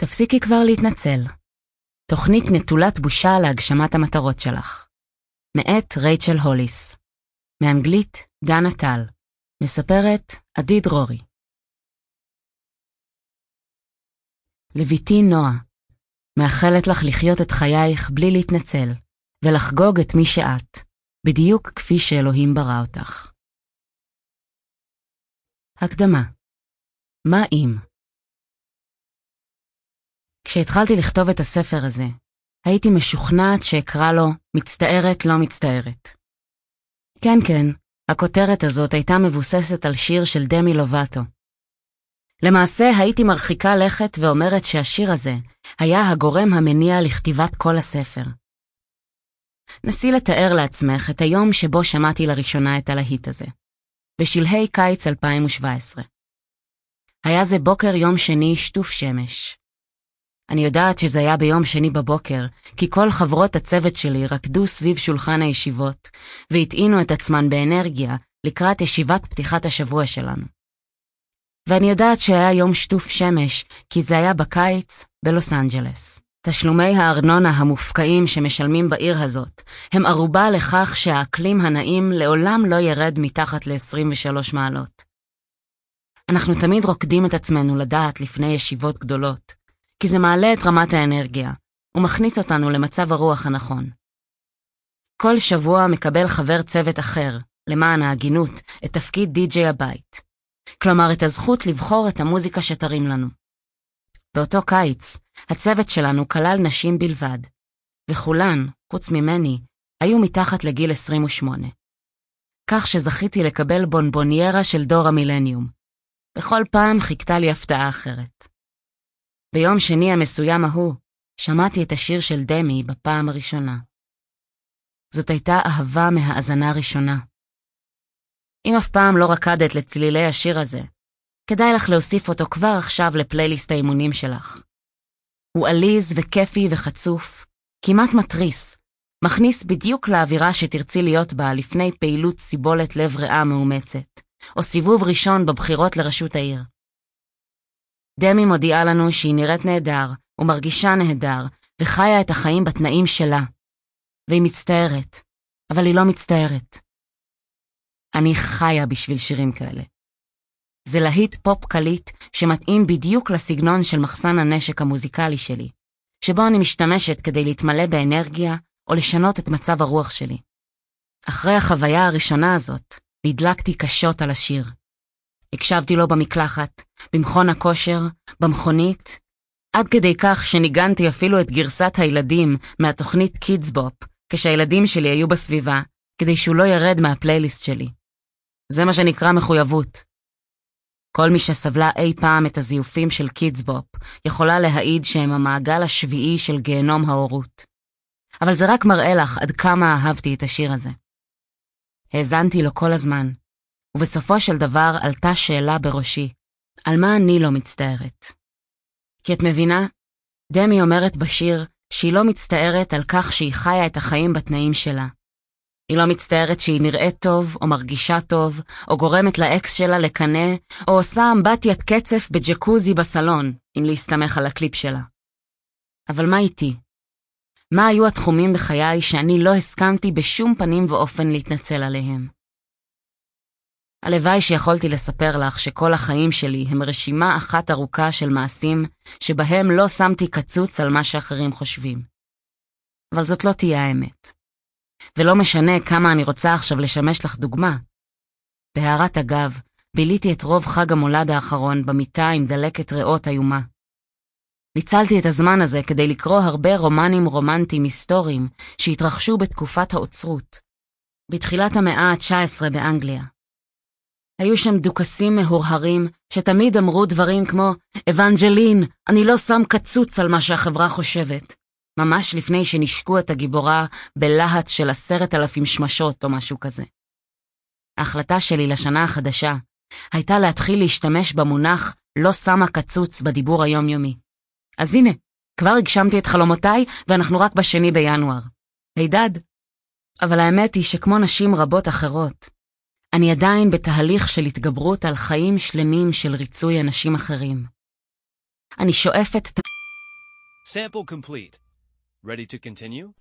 תפסיקי כבר להתנצל. תוכנית נטולת בושה להגשמת המטרות שלך. מאת רייצ'ל הוליס. מאנגלית דנה טל. מספרת עדי דרורי. לביתי נועה, מאחלת לך לחיות את חייך בלי להתנצל, ולחגוג את מי שאת, בדיוק כפי שאלוהים ברא אותך. הקדמה. מה אם? כשהתחלתי לכתוב את הספר הזה, הייתי משוכנעת שאקרא לו מצטערת לא מצטערת. כן, הכותרת הזאת הייתה מבוססת על שיר של דמי לובטו. למעשה הייתי מרחיקה לכת ואומרת שהשיר הזה היה הגורם המניע לכתיבת כל הספר. נסי לתאר לעצמך את היום שבו שמעתי לראשונה את הלהיט הזה, בשלהי קיץ 2017. היה זה בוקר יום שני שטוף שמש. אני יודעת שזה היה ביום שני בבוקר, כי כל חברות הצוות שלי רקדו סביב שולחן הישיבות, והטעינו את עצמן באנרגיה לקראת ישיבת פתיחת השבוע שלנו. ואני יודעת שהיה יום שטוף שמש, כי זה היה בקיץ בלוס אנג'לס. תשלומי הארנונה המופקעים שמשלמים בעיר הזאת, הם ערובה לכך שהאקלים הנעים לעולם לא ירד מתחת ל-23 מעלות. אנחנו תמיד רוקדים את עצמנו לדעת לפני ישיבות גדולות, כי זה מעלה את רמת האנרגיה, ומכניס אותנו למצב הרוח הנכון. כל שבוע מקבל חבר צוות אחר, למען ההגינות, את תפקיד די-ג'יי הבית. כלומר, את הזכות לבחור את המוזיקה שתרים לנו. באותו קיץ, הצוות שלנו כלל נשים בלבד, וכולן, חוץ ממני, היו מתחת לגיל 28. כך שזכיתי לקבל בונבוניירה של דור המילניום. בכל פעם חיכתה לי הפתעה אחרת. ביום שני המסוים ההוא, שמעתי את השיר של דמי בפעם הראשונה. זאת הייתה אהבה מהאזנה ראשונה. אם אף פעם לא רקדת לצלילי השיר הזה, כדאי לך להוסיף אותו כבר עכשיו לפלייליסט האימונים שלך. הוא עליז וכיפי וחצוף, כמעט מטריס, מכניס בדיוק לאווירה שתרצי להיות בה לפני פעילות סיבולת לב ריאה מאומצת, או סיבוב ראשון בבחירות לראשות העיר. דמי מודיעה לנו שהיא נראית נהדר, ומרגישה נהדר, וחיה את החיים בתנאים שלה. והיא מצטערת, אבל היא לא מצטערת. אני חיה בשביל שירים כאלה. זה להיט פופ קליט שמתאים בדיוק לסגנון של מחסן הנשק המוזיקלי שלי, שבו אני משתמשת כדי להתמלא באנרגיה או לשנות את מצב הרוח שלי. אחרי החוויה הראשונה הזאת, נדלקתי קשות על השיר. הקשבתי לו במקלחת, במכון הכושר, במכונית, עד כדי כך שניגנתי אפילו את גרסת הילדים מהתוכנית קידס בופ, כשהילדים שלי היו בסביבה, כדי שהוא לא ירד מהפלייליסט שלי. זה מה שנקרא מחויבות. כל מי שסבלה אי פעם את הזיופים של קידס בופ, יכולה להעיד שהם המעגל השביעי של גיהנום ההורות. אבל זה רק מראה לך עד כמה אהבתי את השיר הזה. האזנתי לו כל הזמן, ובסופו של דבר עלתה שאלה בראשי, על מה אני לא מצטערת? כי את מבינה, דמי אומרת בשיר שהיא לא מצטערת על כך שהיא חיה את החיים בתנאים שלה. היא לא מצטערת שהיא נראית טוב, או מרגישה טוב, או גורמת לאקס שלה לקנה, או עושה אמבטיית קצף בג'קוזי בסלון, אם להסתמך על הקליפ שלה. אבל מה איתי? מה היו התחומים בחיי שאני לא הסכמתי בשום פנים ואופן להתנצל עליהם? הלוואי שיכולתי לספר לך שכל החיים שלי הם רשימה אחת ארוכה של מעשים שבהם לא שמתי קצוץ על מה שאחרים חושבים. אבל זאת לא תהיה האמת. ולא משנה כמה אני רוצה עכשיו לשמש לך דוגמה. בהערת אגב, ביליתי את רוב חג המולד האחרון במיטה עם דלקת ריאות איומה. ניצלתי את הזמן הזה כדי לקרוא הרבה רומנים רומנטיים היסטוריים שהתרחשו בתקופת האוצרות, בתחילת המאה ה-19 באנגליה. היו שם דוכסים מהורהרים שתמיד אמרו דברים כמו, אבנג'לין, אני לא שם קצוץ על מה שהחברה חושבת, ממש לפני שנשקו את הגיבורה בלהט של 10,000 שמשות או משהו כזה. ההחלטה שלי לשנה החדשה הייתה להתחיל להשתמש במונח לא שמה קצוץ בדיבור היומיומי. אז הנה, כבר הגשמתי את חלומותיי ואנחנו רק ב2 בינואר. הידד. אבל האמת היא שכמו נשים רבות אחרות, אני עדיין בתהליך של התגברות על חיים שלמים של ריצוי אנשים אחרים. אני שואפת Sample complete. Ready to continue?